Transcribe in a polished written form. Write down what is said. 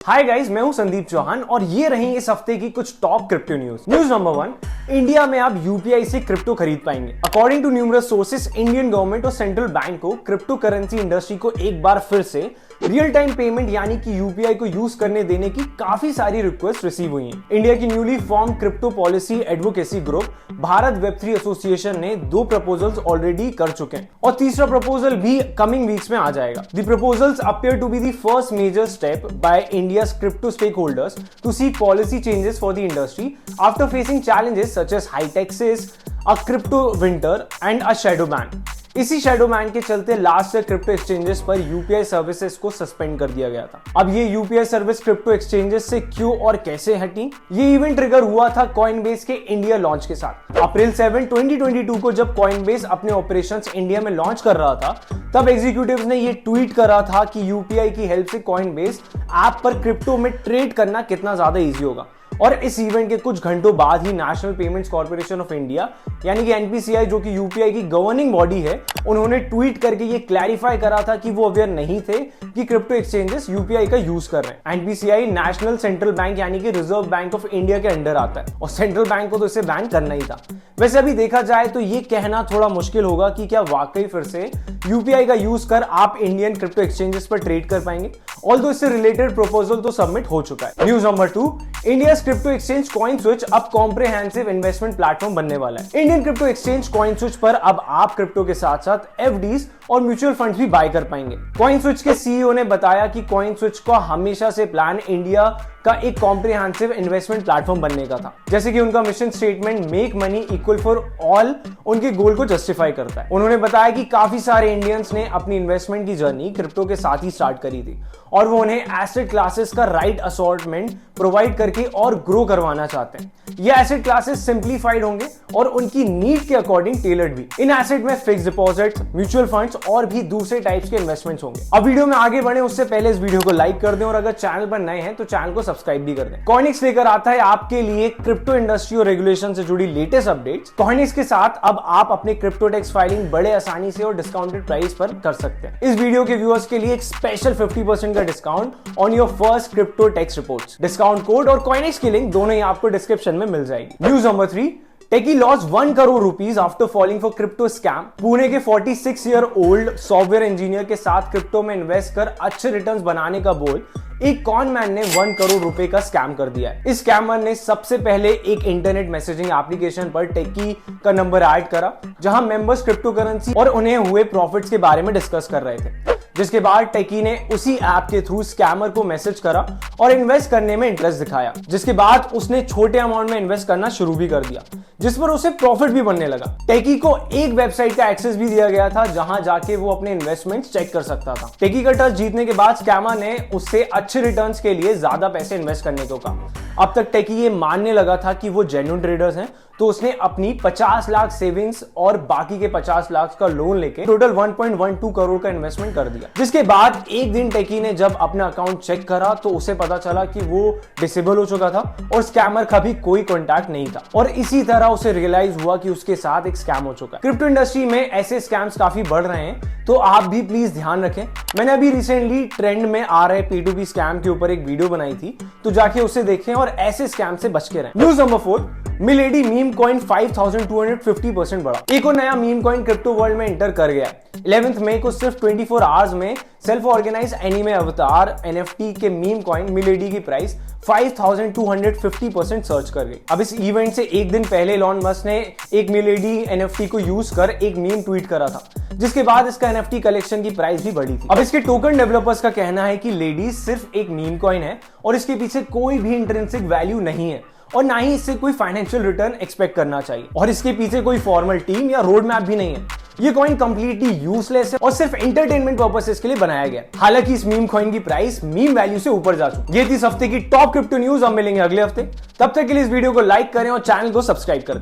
Hi guys, मैं हूं संदीप चौहान और ये रही इस हफ्ते की कुछ top crypto news. News number 1, India में आप यूपीआई से क्रिप्टो खरीद पाएंगे। According to numerous sources, Indian government और सेंट्रल बैंक को क्रिप्टो करेंसी इंडस्ट्री को एक बार फिर से रियल टाइम पेमेंट यानी कि यूपीआई को यूज करने देने की काफी सारी रिक्वेस्ट रिसीव हुई हैं। इंडिया की newly form crypto policy advocacy group Bharat Web3 association ने 2 प्रपोजल्स ऑलरेडी कर चुके हैं और तीसरा प्रपोजल भी कमिंग वीक्स में आ जाएगा। The proposals appear to be the first major step by India's crypto stakeholders to seek policy changes for the industry after facing challenges such as high taxes, a crypto winter and a shadow ban. इसी shadow ban के चलते last year crypto exchanges पर UPI services को suspend कर दिया गया था। अब ये यूपीआई सर्विस क्रिप्टो एक्सचेंजेस से क्यों और कैसे हटी? ये इवेंट ट्रिगर हुआ था कॉइनबेस के इंडिया लॉन्च के साथ। अप्रैल 7, 2022 को जब कॉइनबेस अपने ऑपरेशंस इंडिया में लॉन्च कर रहा था, तब एग्जीक्यूटिव्स ने ये ट्वीट करा था कि यूपीआई की हेल्प से कॉइनबेस ऐप पर क्रिप्टो में ट्रेड करना कितना ज्यादा इजी होगा। और इस इवेंट के कुछ घंटों बाद ही National Payments Corporation of India यानी कि एनपीसीआई, जो कि यूपीआई की गवर्निंग बॉडी है, उन्होंने ट्वीट करके ये क्लैरिफाई करा था कि वो अवेयर नहीं थे कि क्रिप्टो एक्सचेंजेस यूपीआई का यूज कर रहे हैं। एनपीसीआई नेशनल सेंट्रल बैंक यानी कि रिजर्व बैंक ऑफ इंडिया के अंडर आता है और सेंट्रल बैंक को तो इसे बैन करना ही था। वैसे अभी देखा जाए तो ये कहना थोड़ा मुश्किल होगा कि क्या वाकई फिर से यूपीआई का यूज कर आप इंडियन क्रिप्टो एक्सचेंजेस पर ट्रेड कर पाएंगे। ऑल्दो इससे रिलेटेड प्रपोजल तो सबमिट हो चुका है। News number 2, India crypto exchange CoinSwitch अब कॉम्प्रिहेंसिव इन्वेस्टमेंट प्लेटफॉर्म बनने वाला है। इंडियन क्रिप्टो एक्सचेंज कॉइनस्विच पर अब आप क्रिप्टो के साथ साथ एफडीज और म्यूचुअल फंड्स भी बाय कर पाएंगे। कॉइनस्विच के सीईओ ने बताया कि कॉइनस्विच का हमेशा से प्लान इंडिया का एक कॉम्प्रिहेंसिव इन्वेस्टमेंट प्लेटफॉर्म बनने का था। जैसे कि उनका mission statement make money equal for all उनके गोल को जस्टिफाई करता है। उन्होंने बताया कि काफी सारे इंडियंस ने अपनी इन्वेस्टमेंट की जर्नी क्रिप्टो के साथ ही स्टार्ट करी थी और वो उन्हें एसेट क्लासेस का राइट असॉर्टमेंट प्रोवाइड करके और ग्रो करवाना चाहते हैं। ये एसेट क्लासेस सिंप्लीफाइड होंगे और उनकी नीड के अकॉर्डिंग टेलर्ड भी। इन एसेट में फिक्स्ड डिपॉजिट्स, म्यूचुअल फंड्स और भी दूसरे टाइप्स के इन्वेस्टमेंट्स होंगे। अब वीडियो में आगे बढ़े उससे पहले इस वीडियो को लाइक कर दें और अगर चैनल पर नए हैं तो चैनल को सब्सक्राइब भी कर दें। कॉइनिक्स लेकर आता है आपके लिए क्रिप्टो इंडस्ट्री और रेगुलेशन से जुड़ी लेटेस्ट अपडेट्स। कॉइनिक्स के साथ अब आप अपने क्रिप्टो टैक्स फाइलिंग बड़े आसानी से और डिस्काउंटेड प्राइस पर कर सकते हैं। इस वीडियो के व्यूअर्स के लिए एक स्पेशल 50% का discount on your first crypto tax reports. Discount code और कॉइनिक्स की लिंक दोनों ही आपको डिस्क्रिप्शन में मिल जाएगी। News number 3, techie loss 1 crore rupees after falling for crypto scam. Pune के 46 ईयर ओल्ड सॉफ्टवेयर इंजीनियर के साथ क्रिप्टो में इन्वेस्ट कर अच्छे रिटर्न्स बनाने का बोल एक कॉन मैन ने 1 करोड़ रुपए का स्कैम कर दिया है। इस स्कैमर ने सबसे पहले एक इंटरनेट मैसेजिंग एप्लीकेशन पर टेकी का नंबर ऐड करा, जहां मेंबर्स क्रिप्टो करेंसी और उन्हें हुए प्रॉफिट्स के बारे में डिस्कस कर रहे थे। जिसके बाद टेकी ने उसी ऐप के थ्रू स्कैमर को मैसेज करा और इन्वेस्ट करने में इंटरेस्ट दिखाया, जिसके बाद उसने छोटे अमाउंट में इन्वेस्ट करना शुरू भी कर दिया, जिस पर उसे प्रॉफिट भी बनने लगा। टेकी को एक वेबसाइट का एक्सेस भी दिया गया था जहां जाके वो अपने इन्वेस्टमेंट्स चेक कर सकता था। टेकी का ट्रस्ट जीतने के बाद स्कैमर ने उससे अच्छे रिटर्न्स के लिए ज्यादा पैसे इन्वेस्ट करने को कहा। अब तक टेकी ये मानने लगा था कि वो जेन्युइन ट्रेडर्स हैं, तो उसने अपनी 50 लाख सेविंग्स और बाकी के 50 लाख का लोन लेके टोटल 1.12 करोड़ का इन्वेस्टमेंट कर दिया। जिसके बाद एक दिन टेकी ने जब अपना अकाउंट चेक करा तो उसे पता चला कि वो डिसेबल हो चुका था और स्कैमर का भी कोई कॉन्टैक्ट नहीं था और इसी तरह उसे रियलाइज हुआ कि उसके साथ एक स्कैम हो चुका है। क्रिप्टो इंडस्ट्री में ऐसे स्कैम्स काफी बढ़ रहे हैं, तो आप भी प्लीज ध्यान रखें। मैंने अभी रिसेंटली ट्रेंड में आ रहे P2P स्कैम के ऊपर एक वीडियो बनाई थी, तो जाके उसे देखें और ऐसे स्कैम से बच के रहें। News number 4, milady meme coin 5250% बढ़ा। एक और नया मीम कॉइन क्रिप्टो वर्ल्ड में एंटर कर गया। 11 मई को सिर्फ 24 आवर्स में सेल्फ ऑर्गेनाइज एनीमे अवतार NFT के मीम कॉइन मिलेडी की प्राइस 5250% सर्च कर गई। अब इस इवेंट से एक दिन पहले एलन मस्क ने एक मिलेडी NFT को यूज कर एक मीम ट्वीट करा था, जिसके बाद इसका NFT कलेक्शन की प्राइस भी बढ़ी थी। अब इसके टोकन डेवलपर्स का कहना है कि लेडीज सिर्फ एक मीम कॉइन है और इसके पीछे कोई भी इंट्रिंसिक वैल्यू नहीं है और ना ही इससे कोई फाइनेंशियल रिटर्न एक्सपेक्ट करना चाहिए और इसके पीछे कोई फॉर्मल टीम या रोड मैप भी नहीं है। ये कॉइन कंप्लीटली यूजलेस है और सिर्फ एंटरटेनमेंट पर्पसेस के लिए बनाया गया। हालांकि इस मीम कॉइन की प्राइस मीम वैल्यू से ऊपर जा चुकी। ये थी इस हफ्ते की टॉप क्रिप्टो न्यूज। हम मिलेंगे अगले हफ्ते, तब तक के लिए इस वीडियो को लाइक करें और चैनल को सब्सक्राइब कर दें।